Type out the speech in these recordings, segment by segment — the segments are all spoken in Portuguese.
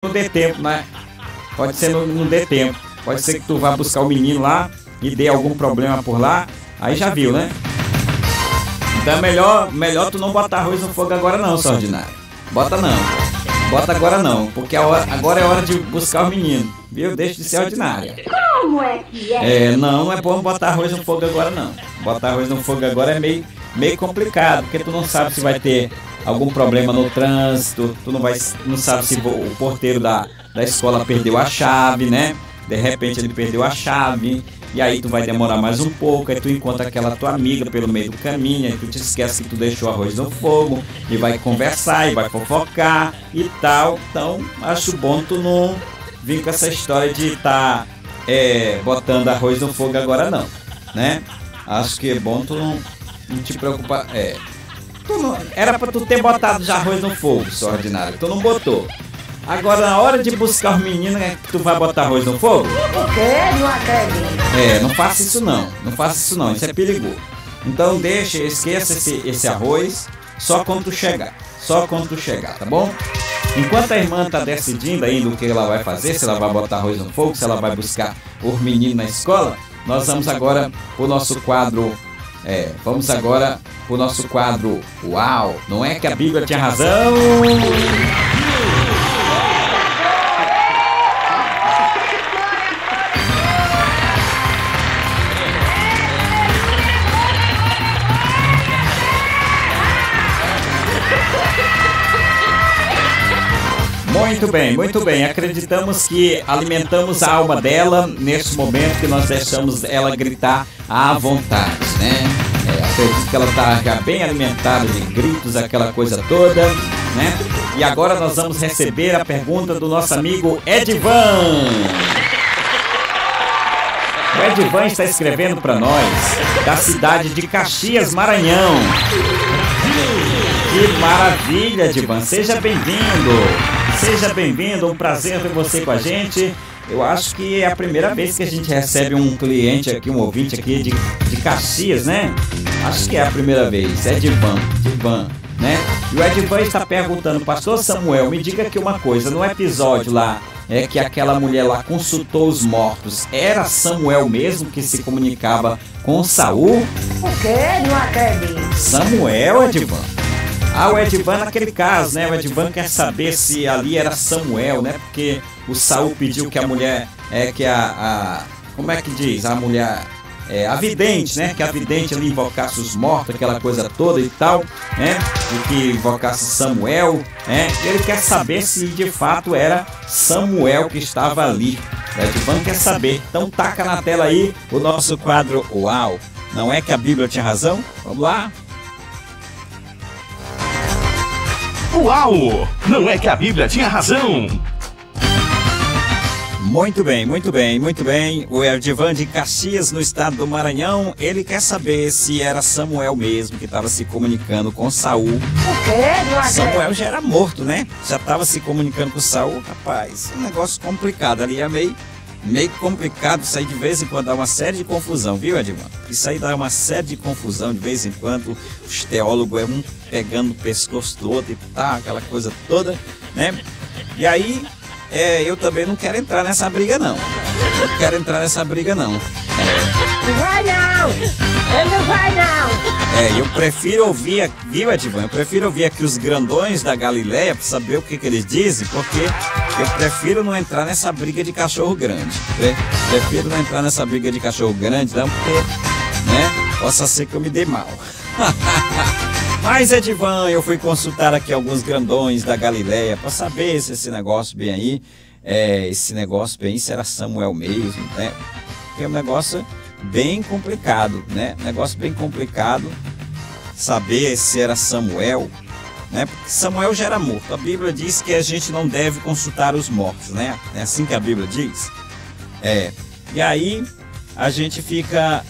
não dê tempo, né? Pode ser não dê tempo. Pode ser que tu vá buscar o menino lá e dê algum problema por lá. Aí já viu, né? Então é melhor tu não botar arroz no fogo agora não, seu ordinário. Bota não. Bota agora não, porque agora é hora de buscar o menino. Viu? Deixa de ser ordinária. Como é que é? Não é bom botar arroz no fogo agora não. Botar arroz no fogo agora é meio complicado, porque tu não sabe se vai ter algum problema no trânsito, tu não sabe se o porteiro da escola perdeu a chave, né? De repente ele perdeu a chave, e aí tu vai demorar mais um pouco, aí tu encontra aquela tua amiga pelo meio do caminho, aí tu te esquece que tu deixou o arroz no fogo, e vai conversar, e vai fofocar e tal. Então acho bom tu não vir com essa história de estar botando arroz no fogo agora não, né? Acho que é bom tu não te preocupar. Era pra tu ter botado já arroz no fogo, seu ordinário. Tu não botou. Agora na hora de buscar os meninos é que tu vai botar arroz no fogo? O quê? Não acredito. Não faça isso não. Não faça isso não, isso é perigoso. Então esqueça esse arroz só quando tu chegar. Só quando tu chegar, tá bom? Enquanto a irmã tá decidindo ainda o que ela vai fazer, se ela vai botar arroz no fogo, se ela vai buscar os meninos na escola, nós vamos agora pro nosso quadro. Vamos agora pro nosso quadro. Uau! Não é que a Bíblia tinha razão? Muito bem. Acreditamos que alimentamos a alma dela nesse momento que nós deixamos ela gritar à vontade, né? Acredito que ela está já bem alimentada de gritos, aquela coisa toda, né? E agora nós vamos receber a pergunta do nosso amigo Edivan. O Edivan está escrevendo para nós da cidade de Caxias, Maranhão. Que maravilha, Edivan! Seja bem-vindo! Seja bem-vindo, um prazer ter você com a gente. Eu acho que é a primeira vez que a gente recebe um cliente aqui, um ouvinte aqui de Caxias, né? Acho que é a primeira vez, é Edivan, né? E o Edivan está perguntando, Pastor Samuel, me diga aqui uma coisa, no episódio lá, que aquela mulher lá consultou os mortos, era Samuel mesmo que se comunicava com Saul? O quê? Não acredito. Samuel, Edivan? O Edivan naquele caso, né? O Edivan quer saber se ali era Samuel, né? Porque o Saul pediu que a mulher, como é que diz? A mulher, a vidente, né? Que a vidente ali invocasse os mortos, aquela coisa toda e tal, né? E que invocasse Samuel, né? E ele quer saber se de fato era Samuel que estava ali. O Edivan quer saber. Então taca na tela aí o nosso quadro. Uau! Não é que a Bíblia tinha razão? Vamos lá! Uau! Não é que a Bíblia tinha razão? Muito bem. O Edivan de Caxias, no estado do Maranhão, ele quer saber se era Samuel mesmo que estava se comunicando com Saul. O quê? Não acredito. Samuel já era morto, né? Já estava se comunicando com Saul. Rapaz, um negócio complicado ali, é meio complicado. Isso aí de vez em quando dá uma série de confusão, viu, Edivan? Isso aí dá uma série de confusão de vez em quando. Os teólogos um pegando o pescoço do outro e tá, aquela coisa toda, né? E aí, eu também não quero entrar nessa briga, não. Não quero entrar nessa briga, não. Não vai não! Ele não vai não! Eu prefiro ouvir, viu, Edivan? Eu prefiro ouvir aqui os grandões da Galileia para saber o que eles dizem, porque eu prefiro não entrar nessa briga de cachorro grande. Prefiro não entrar nessa briga de cachorro grande, não, porque, né, possa ser que eu me dê mal. Mas, Edivan, eu fui consultar aqui alguns grandões da Galileia para saber se esse negócio bem aí, se era Samuel mesmo, né? Porque é um negócio bem complicado, né? Negócio bem complicado saber se era Samuel, né? Porque Samuel já era morto. A Bíblia diz que a gente não deve consultar os mortos, né? É assim que a Bíblia diz. E aí a gente fica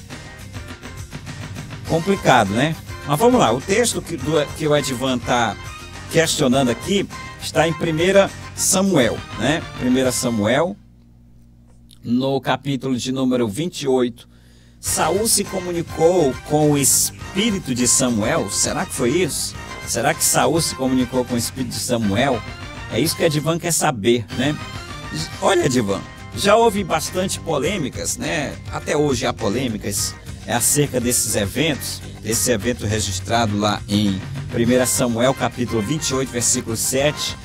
complicado, né? Mas vamos lá, o texto que o Edivan está questionando aqui está em 1 Samuel, né? 1 Samuel, no capítulo de número 28. Saul se comunicou com o espírito de Samuel? Será que foi isso? Será que Saul se comunicou com o espírito de Samuel? É isso que a Edivan quer saber, né? Olha, Edivan, já houve bastante polêmicas, né? Até hoje há polêmicas acerca desses eventos, esse evento registrado lá em 1 Samuel, capítulo 28, versículo 7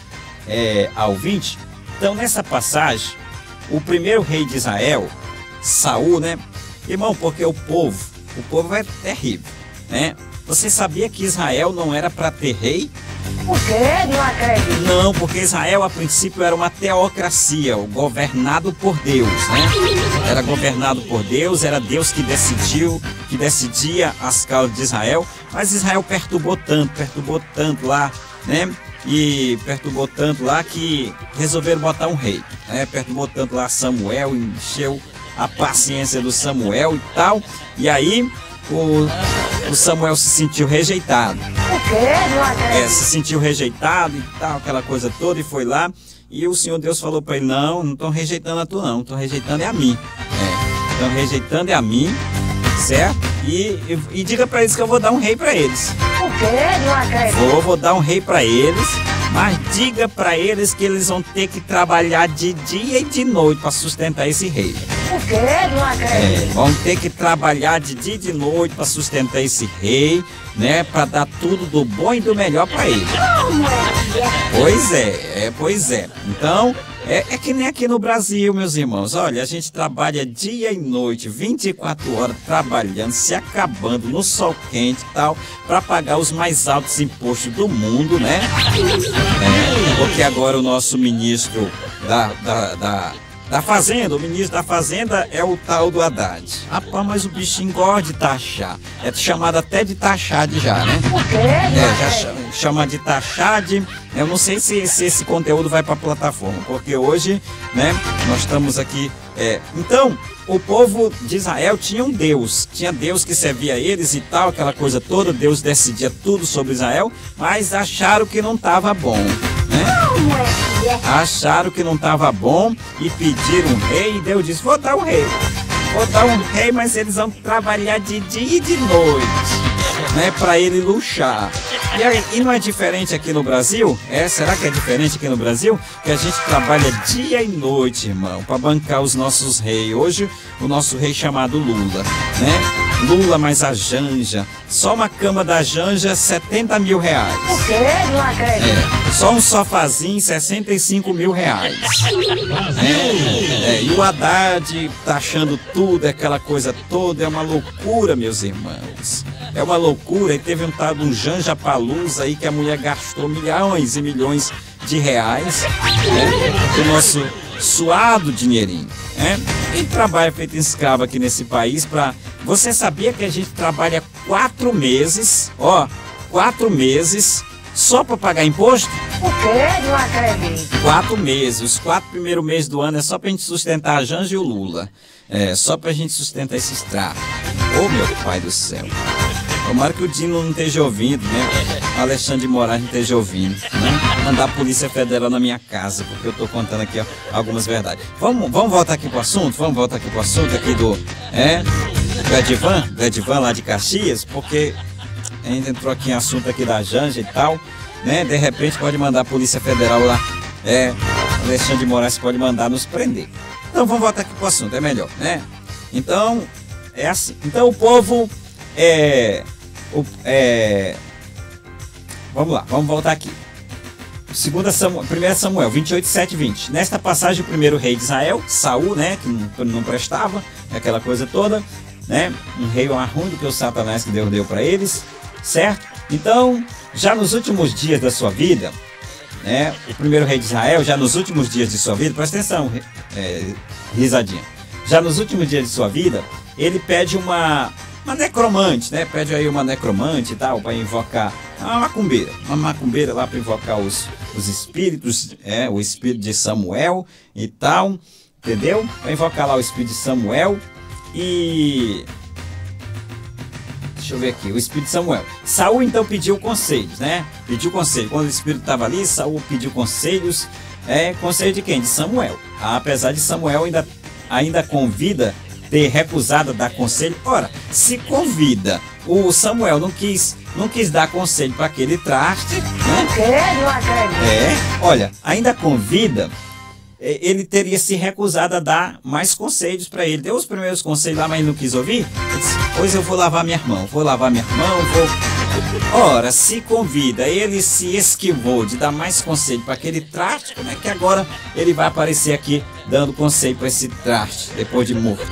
ao 20. Então, nessa passagem, o primeiro rei de Israel, Saul, né? Irmão, porque o povo é terrível, né? Você sabia que Israel não era para ter rei? Por quê? Não acredito. Não, porque Israel a princípio era uma teocracia, governado por Deus, né? Era governado por Deus, era Deus que decidia as causas de Israel, mas Israel perturbou tanto lá, né? E perturbou tanto lá que resolveram botar um rei, né? Perturbou tanto lá Samuel, encheu a paciência do Samuel e tal, e aí o Samuel se sentiu rejeitado. Por quê? Não acredito. Se sentiu rejeitado e tal, aquela coisa toda, e foi lá, e o Senhor Deus falou para ele: não estão rejeitando a tu não, estão rejeitando é a mim. Estão rejeitando é a mim, certo? E diga para eles que eu vou dar um rei para eles. Por quê? Não acredito. Vou dar um rei para eles, mas diga para eles que eles vão ter que trabalhar de dia e de noite para sustentar esse rei. Por quê? Não acredito. Vão ter que trabalhar de dia e de noite para sustentar esse rei, né? Para dar tudo do bom e do melhor para ele. Como é? Pois é. Então, é que nem aqui no Brasil, meus irmãos. Olha, a gente trabalha dia e noite, 24 horas trabalhando, se acabando no sol quente e tal, para pagar os mais altos impostos do mundo, né? Porque agora o nosso ministro da Fazenda, o ministro da Fazenda é o tal do Haddad. Rapaz, mas o bichinho gosta de taxar. É chamado até de taxade já, né? Por quê? Já chama de taxade. Eu não sei se esse conteúdo vai para a plataforma, porque hoje, né, nós estamos aqui. Então, o povo de Israel tinha um Deus. Tinha Deus que servia a eles e tal, aquela coisa toda. Deus decidia tudo sobre Israel, mas acharam que não estava bom, né? Acharam que não estava bom e pediram um rei, e Deus disse: vou dar um rei, mas eles vão trabalhar de dia e de noite, né, para ele luxar. E não é diferente aqui no Brasil? Será que é diferente aqui no Brasil? Que a gente trabalha dia e noite, irmão, para bancar os nossos reis. Hoje, o nosso rei chamado Lula, né? Lula mais a Janja. Só uma cama da Janja, R$70 mil. Por quê? Não acredito. Só um sofazinho, R$65 mil. E o Haddad taxando tudo, aquela coisa toda. É uma loucura, meus irmãos. É uma loucura. E teve um tal de um Janja Palusa aí que a mulher gastou milhões e milhões de reais, né, do nosso suado dinheirinho, né? E trabalho feito escravo aqui nesse país para... Você sabia que a gente trabalha 4 meses, 4 meses só para pagar imposto? Por quê? Não acredito. 4 meses, os 4 primeiros meses do ano é só para a gente sustentar a Janja e o Lula. Só para a gente sustentar esses trapos. Ô, meu pai do céu. Tomara que o Dino não esteja ouvindo, né? O Alexandre de Moraes não esteja ouvindo, né? Mandar a Polícia Federal na minha casa, porque eu estou contando aqui algumas verdades. Vamos voltar aqui pro assunto? Vamos voltar aqui pro assunto aqui do Edivan lá de Caxias, porque ainda entrou aqui em assunto aqui da Janja e tal, né? De repente pode mandar a Polícia Federal lá, Alexandre de Moraes pode mandar nos prender. Então vamos voltar aqui pro assunto, é melhor, né? Então, é assim. Então o povo... Vamos lá, vamos voltar aqui. 1 Samuel 28, 7 e 20. Nesta passagem, o primeiro rei de Israel, Saul, né, que não prestava, aquela coisa toda, né, um rei ruim do que o Satanás que Deus deu para eles, certo? Então, já nos últimos dias da sua vida, né, o primeiro rei de Israel, já nos últimos dias de sua vida, presta atenção, risadinha, já nos últimos dias de sua vida, ele pede uma necromante, né? Pede aí uma necromante e tal, para invocar uma macumbeira lá para invocar os espíritos, o espírito de Samuel e tal, entendeu? Para invocar lá o espírito de Samuel e... Deixa eu ver aqui, o espírito de Samuel. Saul então pediu conselhos, né? Pediu conselho. Quando o espírito estava ali, Saul pediu conselhos. Conselho de quem? De Samuel. Apesar de Samuel ainda com vida, ter recusado dar conselho. Ora, se convida, o Samuel não quis dar conselho para aquele traste, né? Não acredito. Olha, ainda convida, ele teria se recusado a dar mais conselhos para ele. Deu os primeiros conselhos lá, mas ele não quis ouvir. Ele disse, pois eu vou lavar minha mão, vou. Ora, se convida, ele se esquivou de dar mais conselho para aquele traste, como é que agora ele vai aparecer aqui dando conselho para esse traste depois de morto?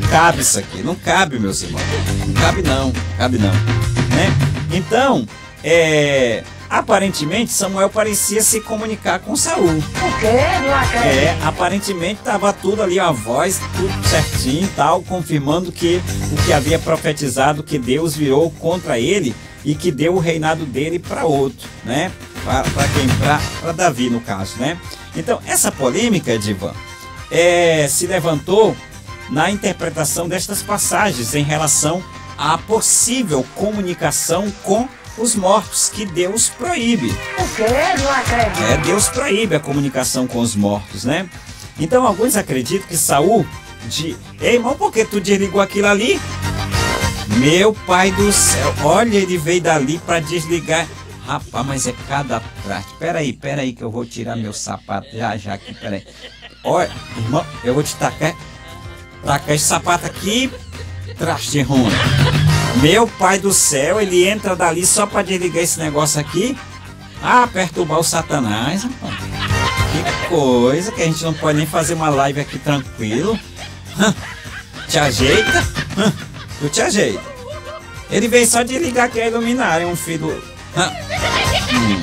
Cabe isso aqui, não cabe, meus irmãos. Não cabe não, né? Então, aparentemente Samuel parecia se comunicar com Saul. Por quê? Não acredito. Aparentemente estava tudo ali, a voz, tudo certinho e tal, confirmando que o que havia profetizado, que Deus virou contra ele e que deu o reinado dele para outro, né? Para quem? Para Davi, no caso, né? Então, essa polêmica, Edivan, se levantou na interpretação destas passagens em relação à possível comunicação com os mortos, que Deus proíbe. Por quê? Não acredito. Deus proíbe a comunicação com os mortos, né? Então alguns acreditam que Saul ei, irmão, por que tu desligou aquilo ali? Meu pai do céu, olha, ele veio dali para desligar. Rapaz, mas é cada traste. Peraí que eu vou tirar meu sapato já aqui, peraí. Olha, irmão, eu vou te tacar esse sapato aqui, traste ruim. Meu pai do céu, ele entra dali só para desligar esse negócio aqui. Perturbar o Satanás, rapaz. Que coisa, que a gente não pode nem fazer uma live aqui tranquilo. Te ajeita? Tu te ajeita. Ele veio só desligar aqui a luminária, um filho.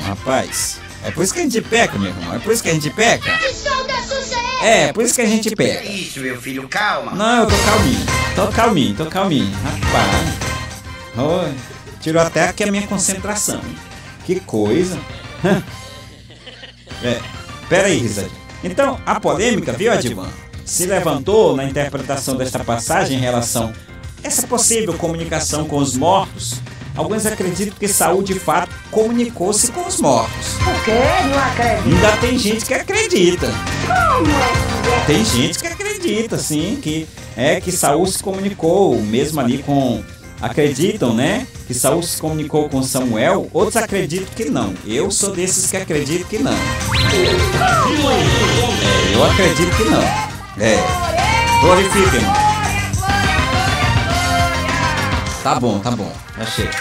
Rapaz, é por isso que a gente peca, meu irmão. É por isso que a gente peca. Por isso que a gente peca. Isso, meu filho, calma. Não, eu tô calminho. Rapaz. Oi, tirou até aqui a minha concentração. Que coisa. Pera aí, risadinha. Então, a polêmica, viu, Edivan, se levantou na interpretação desta passagem em relação a essa possível comunicação com os mortos. Alguns acreditam que Saul, de fato, comunicou-se com os mortos. Por quê? Não acredito. Ainda tem gente que acredita. Como? Tem gente que acredita, sim, que Saul se comunicou, mesmo ali com... Acreditam, né? Que Saul se comunicou com Samuel. Outros acreditam que não. Eu sou desses que acreditam que não. Eu acredito que não. Glorifica, irmão. Tá bom. Já chega.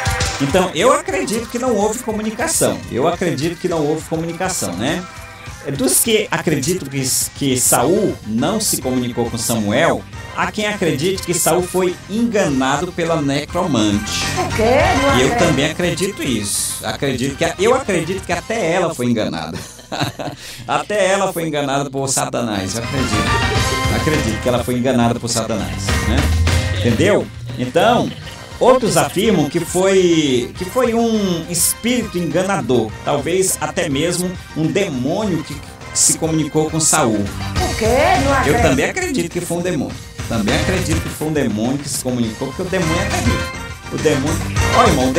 Então, eu acredito que não houve comunicação. Né? Dos que acreditam que Saul não se comunicou com Samuel, há quem acredite que Saul foi enganado pela necromante. Por quê? E eu também acredito isso. Eu acredito que até ela foi enganada. Até ela foi enganada por Satanás. Eu acredito que ela foi enganada por Satanás, né? Entendeu? Então, outros afirmam que foi um espírito enganador, talvez até mesmo um demônio que se comunicou com Saul. Por quê? Não acredito. Eu também acredito que foi um demônio. Que se comunicou, porque o demônio é terrível. Ó, irmão, o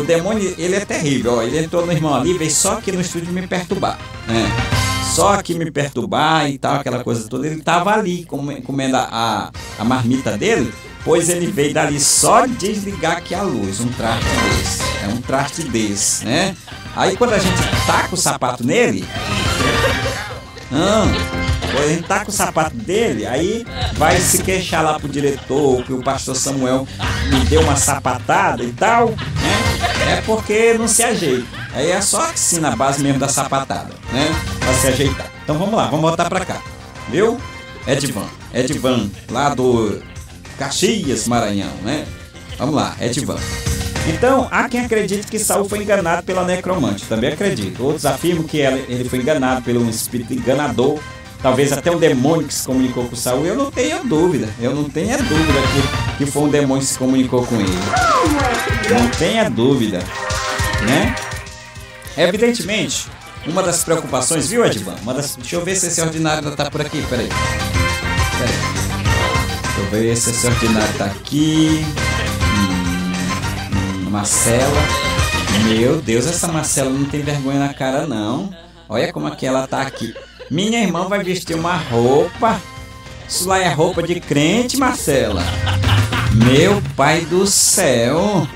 demônio, ele é terrível. Ó, ele entrou no irmão ali, veio só aqui no estúdio me perturbar, né? Só aqui me perturbar e tal, aquela coisa toda. Ele tava ali comendo a marmita dele, pois ele veio dali só desligar aqui a luz. Um traste desse, né? Aí quando a gente taca o sapato nele, quando a gente taca o sapato dele, aí vai se queixar lá pro diretor que o pastor Samuel me deu uma sapatada e tal, né? É porque não se ajeita. Aí é só assim na base mesmo da sapatada, né? Pra se ajeitar. Então vamos lá, vamos voltar pra cá. Viu? Edivan, lá do Caxias, Maranhão, né? Vamos lá, Edivan. Então, há quem acredite que Saul foi enganado pela necromante. Também acredito. Outros afirmam que ele foi enganado por um espírito enganador. Talvez até um demônio que se comunicou com Saul. Eu não tenho dúvida. Que foi um demônio que se comunicou com ele. Não tenha dúvida, né? Evidentemente, uma das preocupações, viu, Edivan? Deixa eu ver se esse ordinário ainda tá por aqui. Peraí. Deixa eu ver se esse ordinário tá aqui. Marcela. Meu Deus, essa Marcela não tem vergonha na cara, não. Olha como é que ela tá aqui. Minha irmã vai vestir uma roupa Isso lá é roupa de crente, Marcela. Meu pai do céu.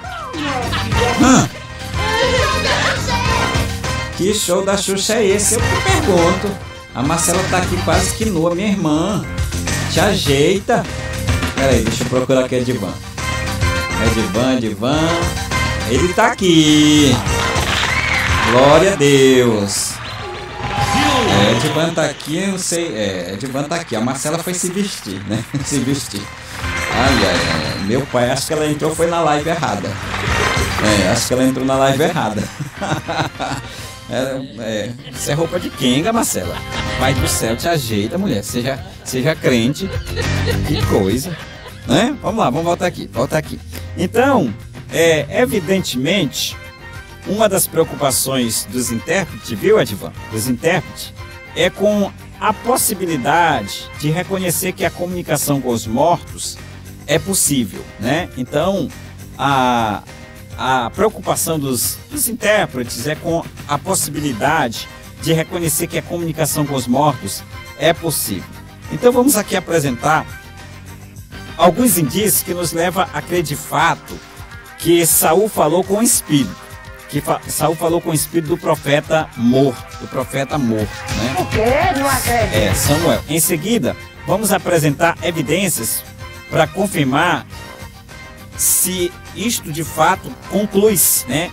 Que show da Xuxa é esse? Eu te pergunto. A Marcela tá aqui quase que nua, minha irmã. Te ajeita. Pera aí, deixa eu procurar aqui Edivan. Edivan. Ele tá aqui. Glória a Deus. Edivan tá aqui, eu não sei. Edivan tá aqui. A Marcela foi se vestir, né? Se vestir. Ai. Meu pai, acho que ela entrou foi na live errada. Acho que ela entrou na live errada. Isso é roupa de quenga, Marcela. Pai do céu, te ajeita, mulher. Seja crente. Que coisa. Né? Vamos lá, vamos voltar aqui. Então, evidentemente, uma das preocupações dos intérpretes, viu, Edivan? Dos intérpretes, é com a possibilidade de reconhecer que a comunicação com os mortos é possível, né? Então, a preocupação dos intérpretes é com a possibilidade de reconhecer que a comunicação com os mortos é possível. Então vamos aqui apresentar alguns indícios que nos levam a crer de fato que Saul falou com o espírito. Saul falou com o espírito do profeta morto. Né? O quê? Não acredito. Samuel. Em seguida, vamos apresentar evidências para confirmar se isto de fato conclui-se, né?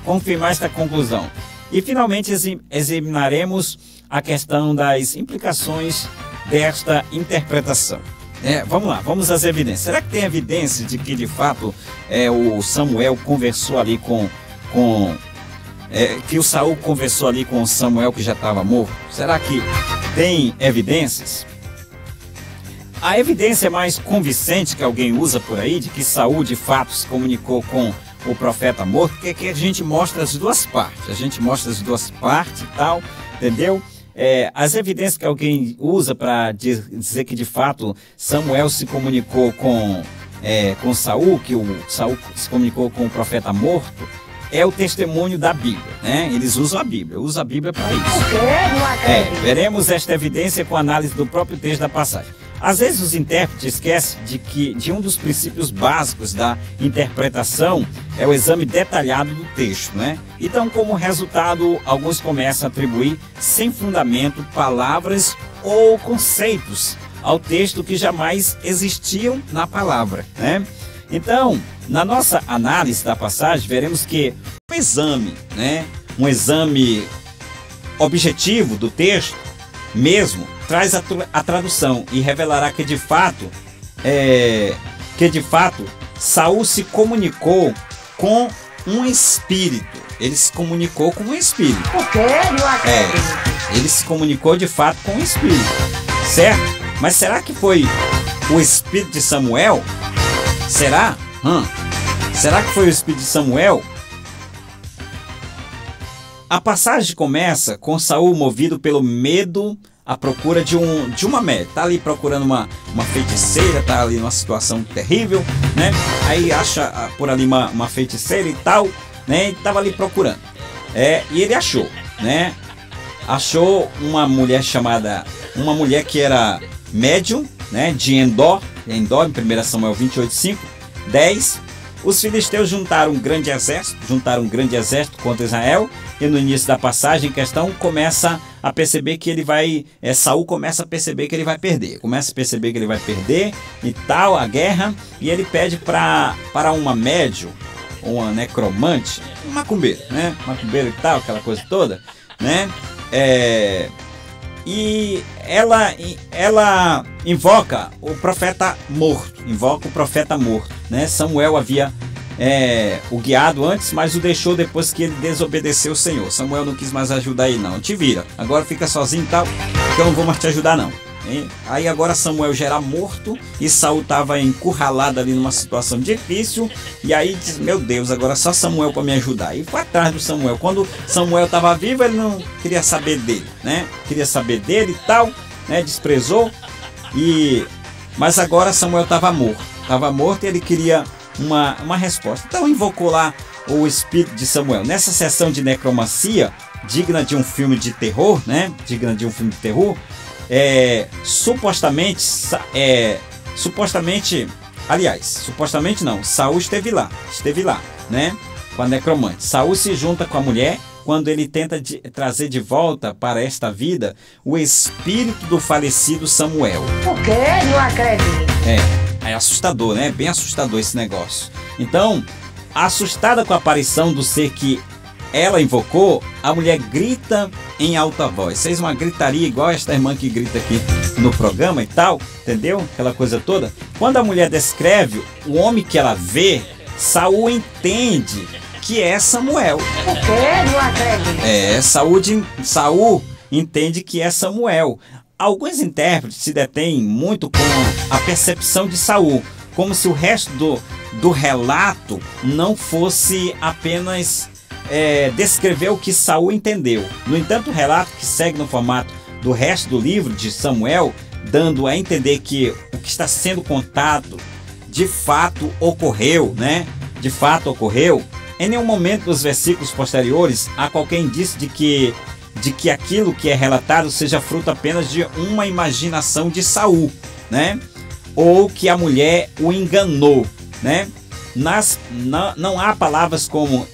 Confirmar esta conclusão. E finalmente examinaremos a questão das implicações desta interpretação. Vamos lá, vamos às evidências. Será que tem evidências de que de fato o Samuel conversou ali que o Saul conversou ali com o Samuel que já estava morto? Será que tem evidências? A evidência mais convincente que alguém usa por aí de que Saul de fato se comunicou com o profeta morto, é que a gente mostra as duas partes. E tal, entendeu? As evidências que alguém usa para dizer que de fato Samuel se comunicou com Saul, que o Saul se comunicou com o profeta morto, é o testemunho da Bíblia, né? Eles usam a Bíblia, para isso. Veremos esta evidência com a análise do próprio texto da passagem. Às vezes os intérpretes esquecem de um dos princípios básicos da interpretação é o exame detalhado do texto, né? Então, como resultado, alguns começam a atribuir sem fundamento palavras ou conceitos ao texto que jamais existiam na palavra, né? Então, na nossa análise da passagem, veremos que um exame objetivo do texto mesmo traz a tradução e revelará que de fato Saul se comunicou com um espírito. Ele se comunicou com um espírito. O quê? Não acredito. Ele se comunicou de fato com um espírito, certo? Mas será que foi o espírito de Samuel? Será? Será que foi o espírito de Samuel? A passagem começa com Saul movido pelo medo à procura de uma médica. Tá ali procurando uma feiticeira, tá ali numa situação terrível, né? Aí acha por ali uma feiticeira e tal, né? E tava ali procurando. E ele achou, né? Achou uma mulher que era médium, né? De Endor, em 1 Samuel 28:5, 10. Os filisteus juntaram um grande exército contra Israel, e no início da passagem em questão começa a perceber que Saul começa a perceber que ele vai perder. E tal, a guerra, e ele pede para uma médium, uma necromante, um macumbeiro, né? Macumbeiro e tal, aquela coisa toda, né? E ela invoca o profeta morto, né? Samuel havia o guiado antes, mas o deixou depois que ele desobedeceu o Senhor. Samuel não quis mais ajudar ele, não. Te vira, agora fica sozinho e tal, que eu não vou mais te ajudar, não. Aí agora Samuel já era morto e Saul estava encurralado ali numa situação difícil, e aí diz, meu Deus, agora só Samuel para me ajudar. E foi atrás do Samuel. Quando Samuel estava vivo, ele não queria saber dele, né? E tal, né? Desprezou. Mas agora Samuel estava morto e ele queria uma resposta. Então invocou lá o espírito de Samuel. Nessa sessão de necromancia, digna de um filme de terror, né? supostamente não, Saul esteve lá, né, com a necromante. Saul se junta com a mulher quando ele tenta trazer de volta para esta vida o espírito do falecido Samuel. O quê? Não acredito. É assustador, né? Bem assustador esse negócio. Então, assustada com a aparição do ser que ela invocou, a mulher grita em alta voz. Fez uma gritaria igual esta irmã que grita aqui no programa e tal, entendeu? Aquela coisa toda. Quando a mulher descreve o homem que ela vê, Saul entende que é Samuel. O quê? Não acredito. Saul entende que é Samuel. Alguns intérpretes se detêm muito com a percepção de Saul, como se o resto do relato não fosse apenas descrever o que Saul entendeu. No entanto, o relato que segue no formato do resto do livro de Samuel, dando a entender que o que está sendo contado de fato ocorreu, né? De fato ocorreu. Em nenhum momento dos versículos posteriores há qualquer indício de que aquilo que é relatado seja fruto apenas de uma imaginação de Saul, né? Ou que a mulher o enganou, né? Não há palavras como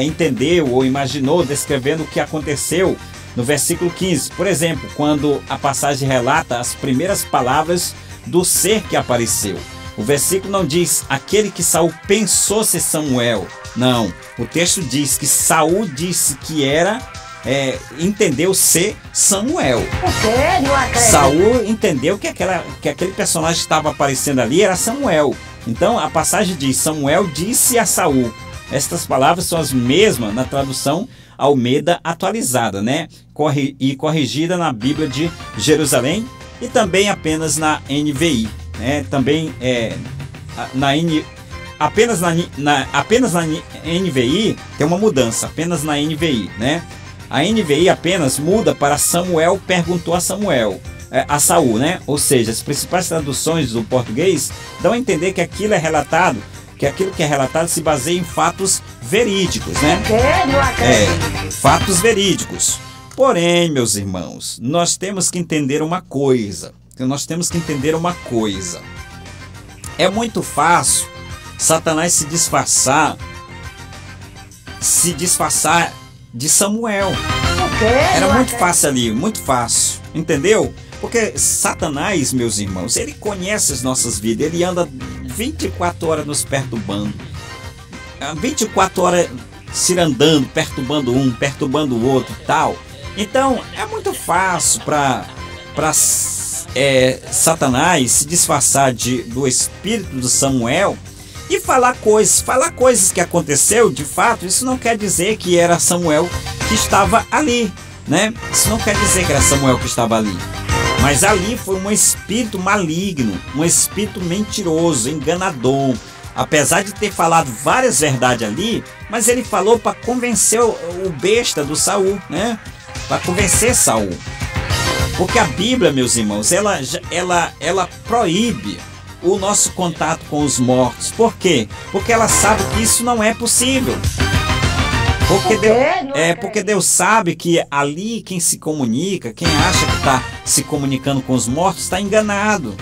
entendeu ou imaginou descrevendo o que aconteceu no versículo 15. Por exemplo, quando a passagem relata as primeiras palavras do ser que apareceu. O versículo não diz aquele que Saul pensou ser Samuel. Não, o texto diz que Saul disse que entendeu ser Samuel. O quê? Não acredito. Saul entendeu que aquele personagem que estava aparecendo ali era Samuel. Então a passagem diz: Samuel disse a Saul. Estas palavras são as mesmas na tradução Almeida atualizada, né? E corrigida na Bíblia de Jerusalém e também apenas na NVI, né? Também apenas na NVI tem uma mudança, apenas na NVI, né? A NVI apenas muda para Samuel perguntou a Saul, né? Ou seja, as principais traduções do português dão a entender que aquilo que é relatado se baseia em fatos verídicos, né? O quê? Não acredito. Fatos verídicos. Porém, meus irmãos, nós temos que entender uma coisa. É muito fácil Satanás se disfarçar de Samuel. O quê? Era Não muito acredito. fácil ali, muito fácil, entendeu? Porque Satanás, meus irmãos, ele conhece as nossas vidas, ele anda 24 horas nos perturbando, 24 horas cirandando, perturbando um, perturbando o outro e tal. Então é muito fácil para Satanás se disfarçar do espírito de Samuel e falar coisas que aconteceu de fato. Isso não quer dizer que era Samuel que estava ali, né? Isso não quer dizer que era Samuel que estava ali. Mas ali foi um espírito maligno, um espírito mentiroso, enganador. Apesar de ter falado várias verdades ali, mas ele falou para convencer o besta do Saul, né? Para convencer Saul. Porque a Bíblia, meus irmãos, ela proíbe o nosso contato com os mortos. Por quê? Porque ela sabe que isso não é possível. Porque Deus sabe que ali quem se comunica, quem acha que está se comunicando com os mortos, está enganado.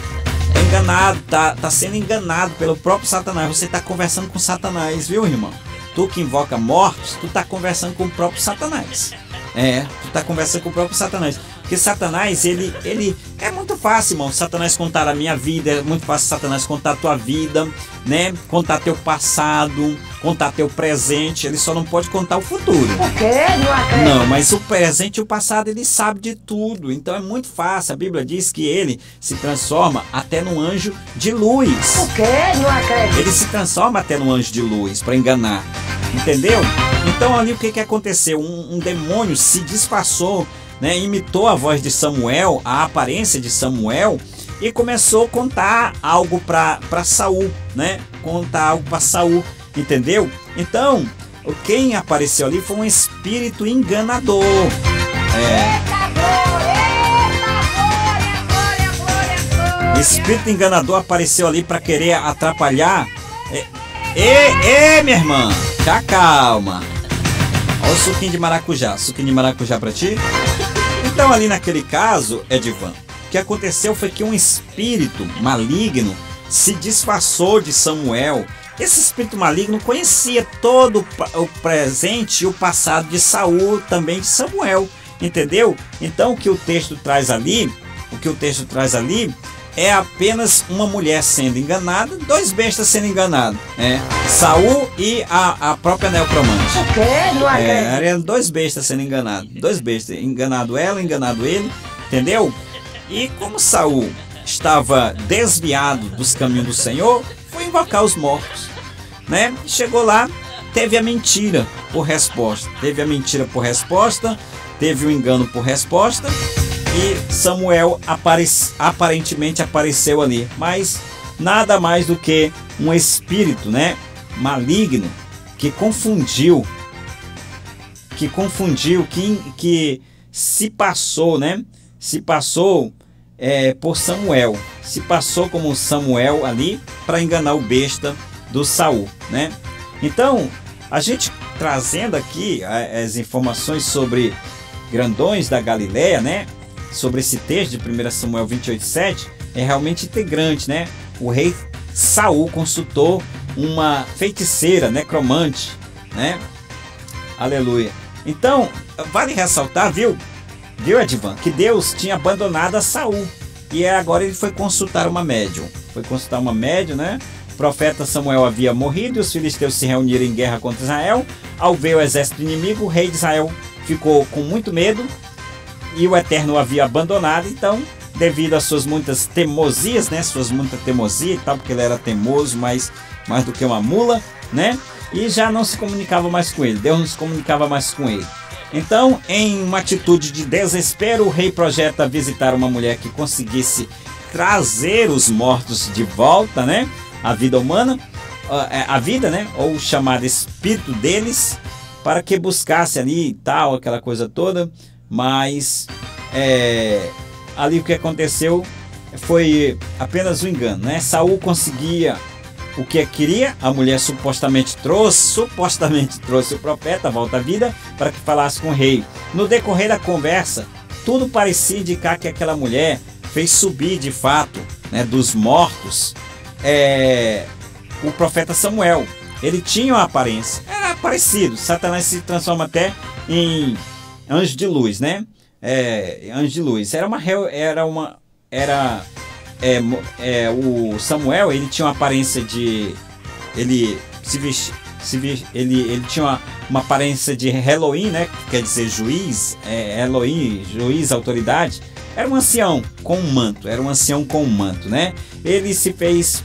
Está sendo enganado pelo próprio Satanás. Você está conversando com Satanás, viu, irmão? Tu que invoca mortos, tu está conversando com o próprio Satanás. Tu está conversando com o próprio Satanás. Porque Satanás, ele é muito fácil, irmão, Satanás contar a minha vida, é muito fácil Satanás contar a tua vida, né? Contar teu passado, contar teu presente, ele só não pode contar o futuro. Por quê? Não acredito. Não, mas o presente e o passado ele sabe de tudo, então é muito fácil. A Bíblia diz que ele se transforma até num anjo de luz. Por quê? Não acredito. Ele se transforma até num anjo de luz para enganar, entendeu? Então ali o que aconteceu? Um demônio se disfarçou, né, imitou a voz de Samuel, a aparência de Samuel, e começou a contar algo para Saul, né? Contar algo para Saul, entendeu? Então, quem apareceu ali foi um espírito enganador. Glória. Espírito enganador apareceu ali para querer atrapalhar. Minha irmã, já calma. Olha o suquinho de maracujá. Suquinho de maracujá para ti. Então ali naquele caso, Edivan, o que aconteceu foi que um espírito maligno se disfarçou de Samuel. Esse espírito maligno conhecia todo o presente e o passado de Saul, também de Samuel, entendeu? Então o que o texto traz ali, é apenas uma mulher sendo enganada, dois bestas sendo enganados, Saul e a própria necromante. O quê? Não acredito. Eram dois bestas sendo enganados, dois bestas, enganado ela, enganado ele, entendeu? E como Saul estava desviado dos caminhos do Senhor, foi invocar os mortos, né? Chegou lá, teve a mentira por resposta, teve o engano por resposta, e Samuel aparentemente apareceu ali, mas nada mais do que um espírito, né, maligno que confundiu, que se passou, né? Se passou por Samuel, se passou como Samuel ali para enganar o besta do Saul, né? Então, a gente trazendo aqui as informações sobre grandões da Galileia, né? Sobre esse texto de 1 Samuel 28:7, é realmente integrante, né? O rei Saul consultou uma feiticeira, necromante, né? Aleluia. Então, vale ressaltar, viu, Edivan, que Deus tinha abandonado a Saul, e agora ele foi consultar uma médium. Né? O profeta Samuel havia morrido e os filisteus se reuniram em guerra contra Israel. Ao ver o exército inimigo, o rei de Israel ficou com muito medo e o Eterno o havia abandonado. Então, devido às suas muitas teimosias, né? E tal, porque ele era teimoso, mais do que uma mula, né? E já não se comunicava mais com ele. Deus não se comunicava mais com ele. Então, em uma atitude de desespero, o rei projeta visitar uma mulher que conseguisse trazer os mortos de volta, né? A vida humana, né? Ou o chamado espírito deles, para que buscasse ali e tal, aquela coisa toda. Mas ali o que aconteceu foi apenas um engano, né? Saul conseguia o que queria, a mulher supostamente trouxe o profeta, volta à vida, para que falasse com o rei. No decorrer da conversa, tudo parecia indicar que aquela mulher fez subir de fato, né, dos mortos o profeta Samuel. Ele tinha uma aparência, era parecido. Satanás se transforma até em anjo de luz, né? Anjo de luz. O Samuel, ele tinha uma aparência de... Ele tinha uma aparência de Elohim, né? Quer dizer juiz, Elohim, juiz, autoridade. Era um ancião com um manto, né? Ele se fez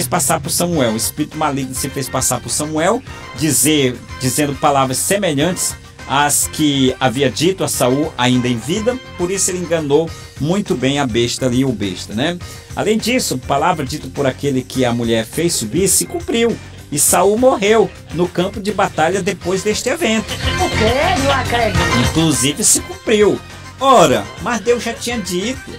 passar por Samuel. O espírito maligno se fez passar por Samuel, dizendo palavras semelhantes às que havia dito a Saul ainda em vida. Por isso ele enganou muito bem a besta ali, o besta, né? Além disso, a palavra dita por aquele que a mulher fez subir se cumpriu, e Saul morreu no campo de batalha depois deste evento. O quê? Não acredito. Inclusive se cumpriu. Ora, mas Deus já tinha dito.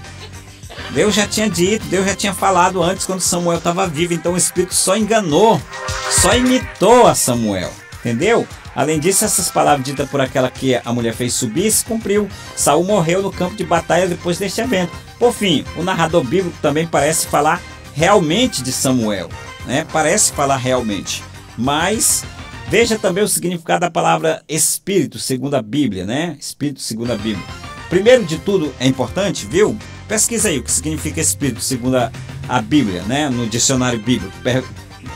Deus já tinha falado antes, quando Samuel estava vivo. Então o Espírito só enganou, só imitou a Samuel, entendeu? Além disso, essas palavras ditas por aquela que a mulher fez subir se cumpriu. Saul morreu no campo de batalha depois deste evento. Por fim, o narrador bíblico também parece falar realmente de Samuel, né? Parece falar realmente. Mas veja também o significado da palavra Espírito, segundo a Bíblia, né? Espírito, segundo a Bíblia. Primeiro de tudo, é importante, viu? Pesquisa aí o que significa Espírito, segundo a Bíblia, né? No dicionário bíblico.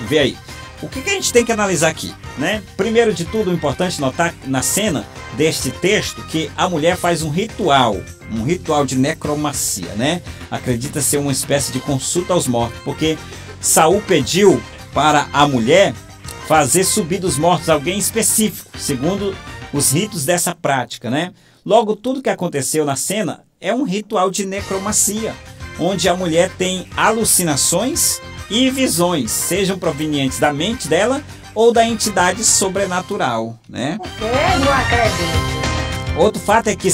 Vê aí. O que a gente tem que analisar aqui, né? Primeiro de tudo, é importante notar na cena deste texto que a mulher faz um ritual de necromancia, né? Acredita ser uma espécie de consulta aos mortos, porque Saul pediu para a mulher fazer subir dos mortos alguém específico, segundo os ritos dessa prática, né? Logo, tudo que aconteceu na cena é um ritual de necromancia, onde a mulher tem alucinações e visões, sejam provenientes da mente dela ou da entidade sobrenatural, né? Eu não acredito. Outro fato é que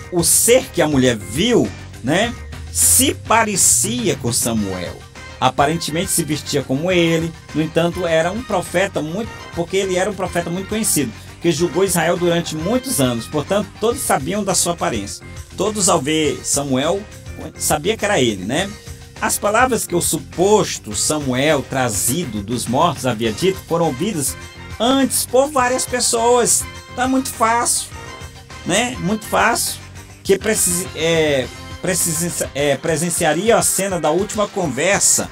o ser que a mulher viu, né, se parecia com Samuel. Aparentemente se vestia como ele. No entanto, era um profeta porque ele era um profeta muito conhecido. que julgou Israel durante muitos anos. Portanto, todos sabiam da sua aparência. Todos, ao ver Samuel, sabia que era ele, né? As palavras que o suposto Samuel, trazido dos mortos, havia dito, foram ouvidas antes por várias pessoas. Tá muito fácil, né? Muito fácil. Que presenciaria a cena da última conversa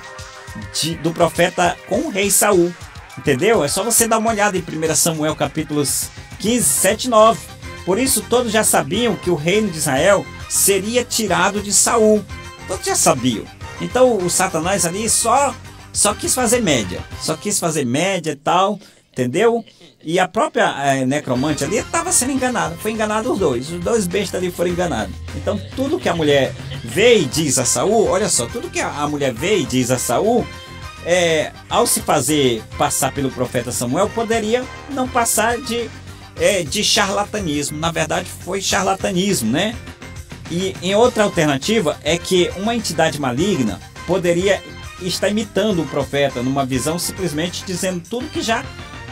do profeta com o rei Saul. Entendeu? É só você dar uma olhada em 1 Samuel capítulos 15, 7 e 9. Por isso todos já sabiam que o reino de Israel seria tirado de Saul. Todos já sabiam. Então o Satanás ali só quis fazer média. Só quis fazer média e tal. Entendeu? E a própria necromante ali estava sendo enganada. Foi enganado os dois bestas ali foram enganados. Então tudo que a mulher vê e diz a Saul, olha só, tudo que a mulher vê e diz a Saul, ao se fazer passar pelo profeta Samuel, poderia não passar de charlatanismo. Na verdade foi charlatanismo, né? E em outra alternativa é que uma entidade maligna poderia estar imitando o profeta numa visão, simplesmente dizendo tudo que já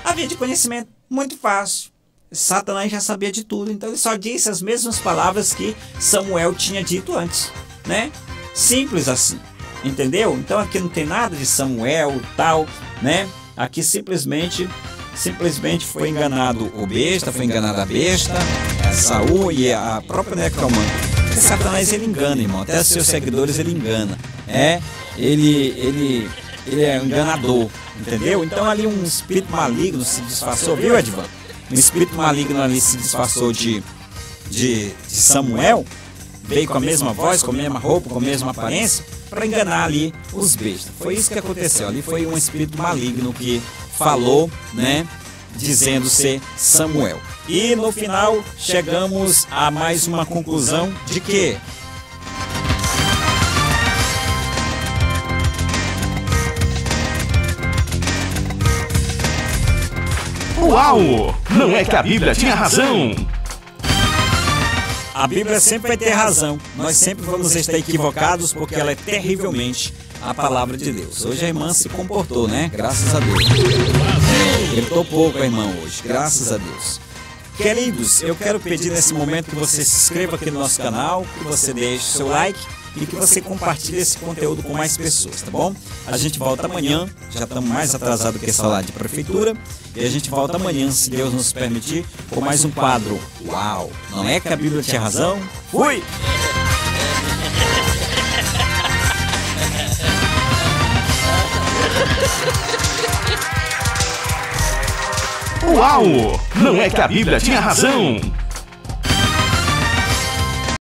havia de conhecimento. Muito fácil. Satanás já sabia de tudo, então ele só disse as mesmas palavras que Samuel tinha dito antes, né? Simples assim, entendeu? Então aqui não tem nada de Samuel tal, né? Aqui simplesmente foi enganado o besta, foi enganada a besta, Saul e a própria necromante. Porque Satanás ele engana, irmão, até os seus seguidores ele engana, ele é um enganador, entendeu? Então ali um espírito maligno se disfarçou, viu, Edvan? Um espírito maligno ali se disfarçou de Samuel, veio com a mesma voz, com a mesma roupa, com a mesma aparência, para enganar ali os bestas. Foi isso que aconteceu. Ali foi um espírito maligno que falou, né, dizendo ser Samuel. E no final chegamos a mais uma conclusão de que Uau! Não é que a Bíblia tinha razão! A Bíblia sempre vai ter razão. Nós sempre vamos estar equivocados porque ela é terrivelmente a palavra de Deus. Hoje a irmã se comportou, né? Graças a Deus. Gritou pouco a irmã hoje, graças a Deus. Queridos, eu quero pedir nesse momento que você se inscreva aqui no nosso canal, que você deixe seu like e que você compartilhe esse conteúdo com mais pessoas, tá bom? A gente volta amanhã, já estamos mais atrasados que essa lá de prefeitura, e a gente volta amanhã, se Deus nos permitir, com mais um quadro. Uau! Não é que a Bíblia tinha razão? Fui! Uau! Não é que a Bíblia tinha razão!